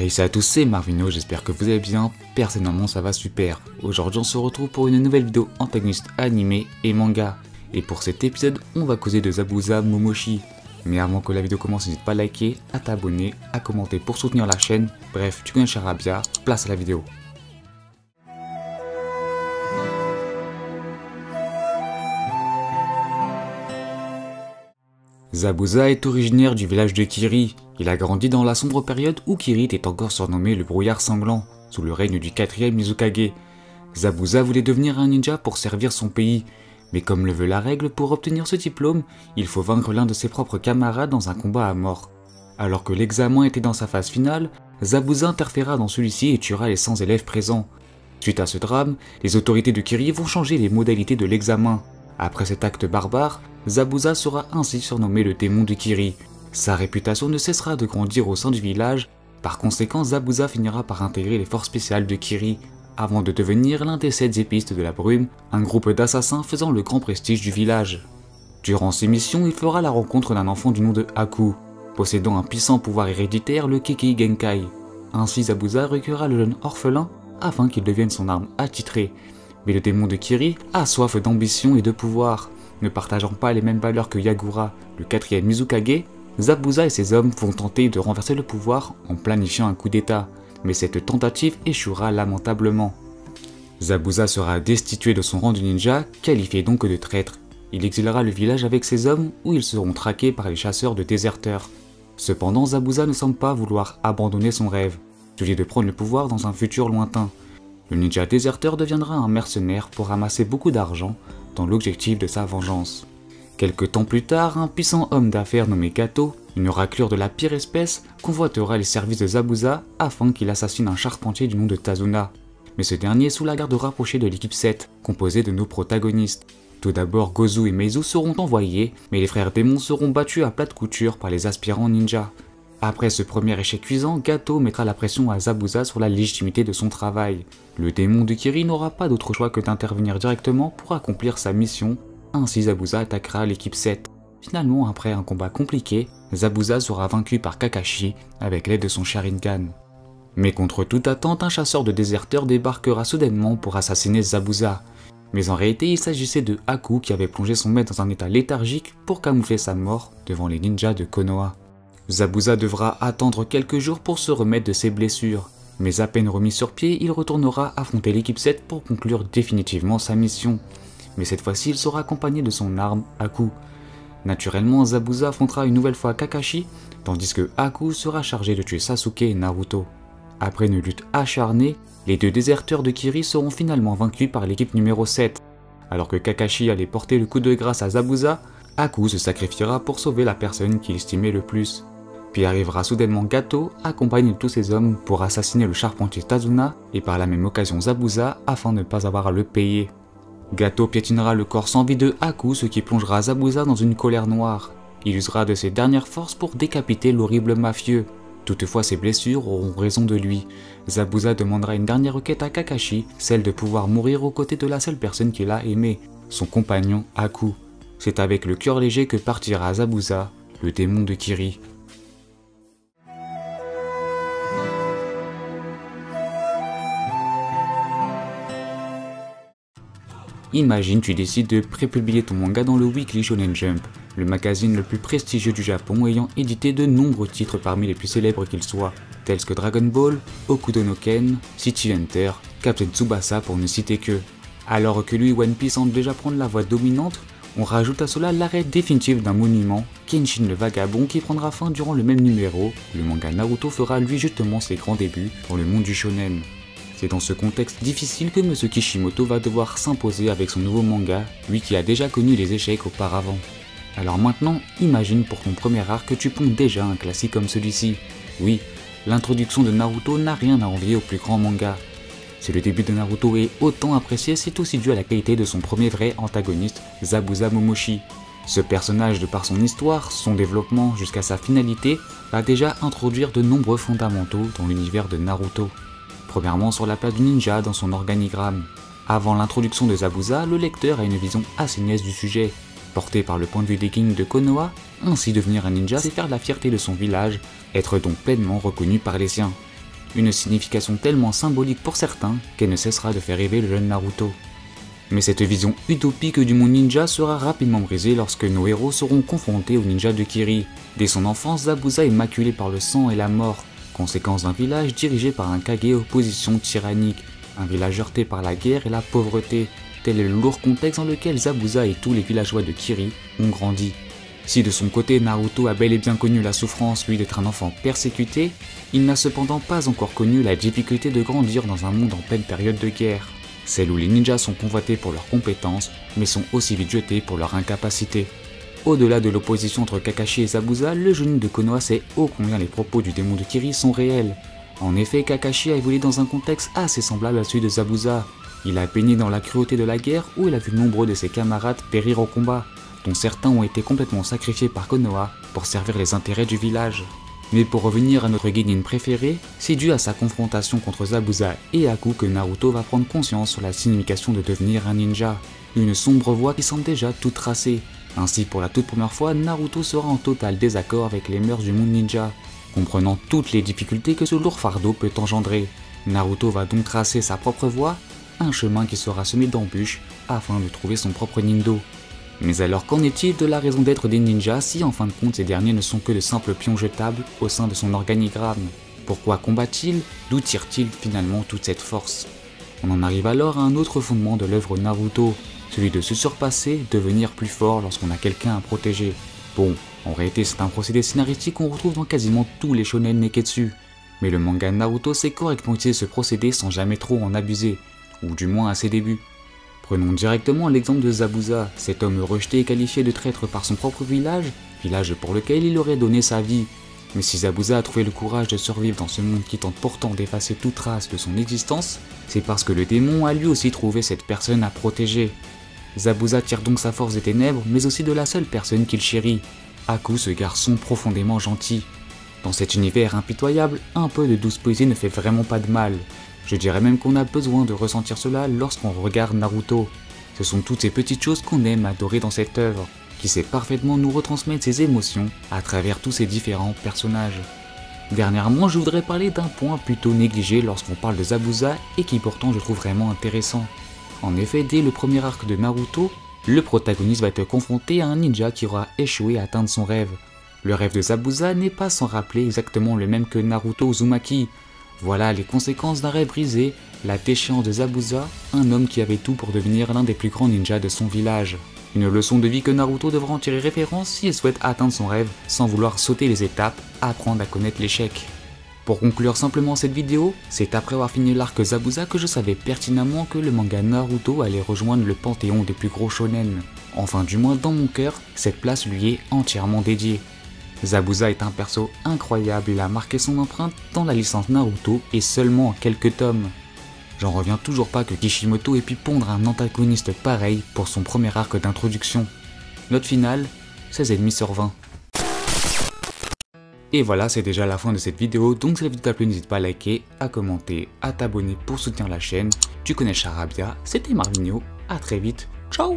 Hey salut à tous, c'est Marvino, j'espère que vous allez bien, personnellement ça va super. Aujourd'hui on se retrouve pour une nouvelle vidéo antagoniste animé et manga. Et pour cet épisode, on va causer de Zabuza Momoshi. Mais avant que la vidéo commence, n'hésite pas à liker, à t'abonner, à commenter pour soutenir la chaîne. Bref, tu connais le charabia, place à la vidéo. Zabuza est originaire du village de Kiri. Il a grandi dans la sombre période où Kiri était encore surnommé le brouillard sanglant, sous le règne du 4e Mizukage. Zabuza voulait devenir un ninja pour servir son pays, mais comme le veut la règle, pour obtenir ce diplôme, il faut vaincre l'un de ses propres camarades dans un combat à mort. Alors que l'examen était dans sa phase finale, Zabuza interféra dans celui-ci et tuera les 100 élèves présents. Suite à ce drame, les autorités de Kiri vont changer les modalités de l'examen. Après cet acte barbare, Zabuza sera ainsi surnommé le démon de Kiri. Sa réputation ne cessera de grandir au sein du village, par conséquent Zabuza finira par intégrer les forces spéciales de Kiri, avant de devenir l'un des 7 épistes de la brume, un groupe d'assassins faisant le grand prestige du village. Durant ses missions, il fera la rencontre d'un enfant du nom de Haku, possédant un puissant pouvoir héréditaire, le Kekkei Genkai. Ainsi Zabuza recueillera le jeune orphelin afin qu'il devienne son arme attitrée. Mais le démon de Kiri a soif d'ambition et de pouvoir. Ne partageant pas les mêmes valeurs que Yagura, le 4e Mizukage, Zabuza et ses hommes vont tenter de renverser le pouvoir en planifiant un coup d'état, mais cette tentative échouera lamentablement. Zabuza sera destitué de son rang de ninja, qualifié donc de traître. Il exilera le village avec ses hommes où ils seront traqués par les chasseurs de déserteurs. Cependant, Zabuza ne semble pas vouloir abandonner son rêve, celui de prendre le pouvoir dans un futur lointain. Le ninja déserteur deviendra un mercenaire pour ramasser beaucoup d'argent dans l'objectif de sa vengeance. Quelque temps plus tard, un puissant homme d'affaires nommé Gato, une raclure de la pire espèce, convoitera les services de Zabuza afin qu'il assassine un charpentier du nom de Tazuna. Mais ce dernier est sous la garde rapprochée de l'équipe 7, composée de nos protagonistes. Tout d'abord, Gozu et Meizu seront envoyés, mais les frères démons seront battus à plate couture par les aspirants ninja. Après ce premier échec cuisant, Gato mettra la pression à Zabuza sur la légitimité de son travail. Le démon de Kiri n'aura pas d'autre choix que d'intervenir directement pour accomplir sa mission, ainsi Zabuza attaquera l'équipe 7. Finalement, après un combat compliqué, Zabuza sera vaincu par Kakashi avec l'aide de son Sharingan. Mais contre toute attente, un chasseur de déserteurs débarquera soudainement pour assassiner Zabuza. Mais en réalité, il s'agissait de Haku qui avait plongé son maître dans un état léthargique pour camoufler sa mort devant les ninjas de Konoha. Zabuza devra attendre quelques jours pour se remettre de ses blessures, mais à peine remis sur pied, il retournera affronter l'équipe 7 pour conclure définitivement sa mission. Mais cette fois-ci, il sera accompagné de son arme, Haku. Naturellement, Zabuza affrontera une nouvelle fois Kakashi, tandis que Haku sera chargé de tuer Sasuke et Naruto. Après une lutte acharnée, les deux déserteurs de Kiri seront finalement vaincus par l'équipe numéro 7. Alors que Kakashi allait porter le coup de grâce à Zabuza, Haku se sacrifiera pour sauver la personne qu'il estimait le plus. Puis arrivera soudainement Gato, accompagné de tous ses hommes pour assassiner le charpentier Tazuna et par la même occasion Zabuza afin de ne pas avoir à le payer. Gato piétinera le corps sans vie de Haku, ce qui plongera Zabuza dans une colère noire. Il usera de ses dernières forces pour décapiter l'horrible mafieux. Toutefois ses blessures auront raison de lui. Zabuza demandera une dernière requête à Kakashi, celle de pouvoir mourir aux côtés de la seule personne qu'il a aimée, son compagnon Haku. C'est avec le cœur léger que partira Zabuza, le démon de Kiri. Imagine tu décides de prépublier ton manga dans le Weekly Shonen Jump, le magazine le plus prestigieux du Japon ayant édité de nombreux titres parmi les plus célèbres qu'ils soient, tels que Dragon Ball, Hokuto no Ken, City Hunter, Captain Tsubasa pour ne citer que. Alors que lui One Piece semble déjà prendre la voie dominante, on rajoute à cela l'arrêt définitif d'un monument, Kenshin le Vagabond, qui prendra fin durant le même numéro. Le manga Naruto fera lui justement ses grands débuts dans le monde du shonen. C'est dans ce contexte difficile que M. Kishimoto va devoir s'imposer avec son nouveau manga, lui qui a déjà connu les échecs auparavant. Alors maintenant, imagine pour ton premier arc que tu ponds déjà un classique comme celui-ci. Oui, l'introduction de Naruto n'a rien à envier au plus grand manga. Si le début de Naruto est autant apprécié, c'est aussi dû à la qualité de son premier vrai antagoniste, Zabuza Momoshi. Ce personnage, de par son histoire, son développement jusqu'à sa finalité, va déjà introduire de nombreux fondamentaux dans l'univers de Naruto. Premièrement sur la place du ninja dans son organigramme. Avant l'introduction de Zabuza, le lecteur a une vision assez niaise du sujet. Porté par le point de vue des kings de Konoha, ainsi devenir un ninja c'est faire la fierté de son village, être donc pleinement reconnu par les siens. une signification tellement symbolique pour certains qu'elle ne cessera de faire rêver le jeune Naruto. Mais cette vision utopique du monde ninja sera rapidement brisée lorsque nos héros seront confrontés aux ninjas de Kiri. Dès son enfance, Zabuza est maculé par le sang et la mort, conséquence d'un village dirigé par un Kage aux positions tyranniques, un village heurté par la guerre et la pauvreté. Tel est le lourd contexte dans lequel Zabuza et tous les villageois de Kiri ont grandi. Si de son côté Naruto a bel et bien connu la souffrance lui d'être un enfant persécuté, il n'a cependant pas encore connu la difficulté de grandir dans un monde en pleine période de guerre. Celle où les ninjas sont convoités pour leurs compétences, mais sont aussi vite jetés pour leur incapacité. Au-delà de l'opposition entre Kakashi et Zabuza, le genou de Konoha sait ô combien les propos du démon de Kiri sont réels. En effet, Kakashi a évolué dans un contexte assez semblable à celui de Zabuza. Il a baigné dans la cruauté de la guerre où il a vu nombreux de ses camarades périr au combat, dont certains ont été complètement sacrifiés par Konoha pour servir les intérêts du village. Mais pour revenir à notre guénin préféré, c'est dû à sa confrontation contre Zabuza et Haku que Naruto va prendre conscience sur la signification de devenir un ninja. Une sombre voie qui semble déjà toute tracée. Ainsi, pour la toute première fois, Naruto sera en total désaccord avec les mœurs du monde ninja, comprenant toutes les difficultés que ce lourd fardeau peut engendrer. Naruto va donc tracer sa propre voie, un chemin qui sera semé d'embûches afin de trouver son propre Nindo. Mais alors qu'en est-il de la raison d'être des ninjas si en fin de compte ces derniers ne sont que de simples pions jetables au sein de son organigramme? Pourquoi combat-il? D'où tire-t-il finalement toute cette force? On en arrive alors à un autre fondement de l'œuvre Naruto, celui de se surpasser, devenir plus fort lorsqu'on a quelqu'un à protéger. Bon, en réalité c'est un procédé scénaristique qu'on retrouve dans quasiment tous les shonen neketsu, mais le manga Naruto sait correctement utiliser ce procédé sans jamais trop en abuser, ou du moins à ses débuts. Prenons directement l'exemple de Zabuza, cet homme rejeté et qualifié de traître par son propre village pour lequel il aurait donné sa vie. Mais si Zabuza a trouvé le courage de survivre dans ce monde qui tente pourtant d'effacer toute trace de son existence, c'est parce que le démon a lui aussi trouvé cette personne à protéger. Zabuza tire donc sa force des ténèbres, mais aussi de la seule personne qu'il chérit, Haku, ce garçon profondément gentil. Dans cet univers impitoyable, un peu de douce poésie ne fait vraiment pas de mal. Je dirais même qu'on a besoin de ressentir cela lorsqu'on regarde Naruto. Ce sont toutes ces petites choses qu'on aime adorer dans cette œuvre, qui sait parfaitement nous retransmettre ses émotions à travers tous ces différents personnages. Dernièrement, je voudrais parler d'un point plutôt négligé lorsqu'on parle de Zabuza et qui pourtant je trouve vraiment intéressant. En effet, dès le premier arc de Naruto, le protagoniste va être confronté à un ninja qui aura échoué à atteindre son rêve. Le rêve de Zabuza n'est pas sans rappeler exactement le même que Naruto Uzumaki. Voilà les conséquences d'un rêve brisé, la déchéance de Zabuza, un homme qui avait tout pour devenir l'un des plus grands ninjas de son village. Une leçon de vie que Naruto devra en tirer référence s'il souhaite atteindre son rêve sans vouloir sauter les étapes, apprendre à connaître l'échec. Pour conclure simplement cette vidéo, c'est après avoir fini l'arc Zabuza que je savais pertinemment que le manga Naruto allait rejoindre le panthéon des plus gros shonen. Enfin du moins dans mon cœur, cette place lui est entièrement dédiée. Zabuza est un perso incroyable, il a marqué son empreinte dans la licence Naruto et seulement en quelques tomes. J'en reviens toujours pas que Kishimoto ait pu pondre un antagoniste pareil pour son premier arc d'introduction. Note finale, 16,5/20. Et voilà, c'est déjà la fin de cette vidéo, donc si la vidéo t'a plu, n'hésite pas à liker, à commenter, à t'abonner pour soutenir la chaîne. Tu connais Charabia, c'était Marvinho, à très vite, ciao.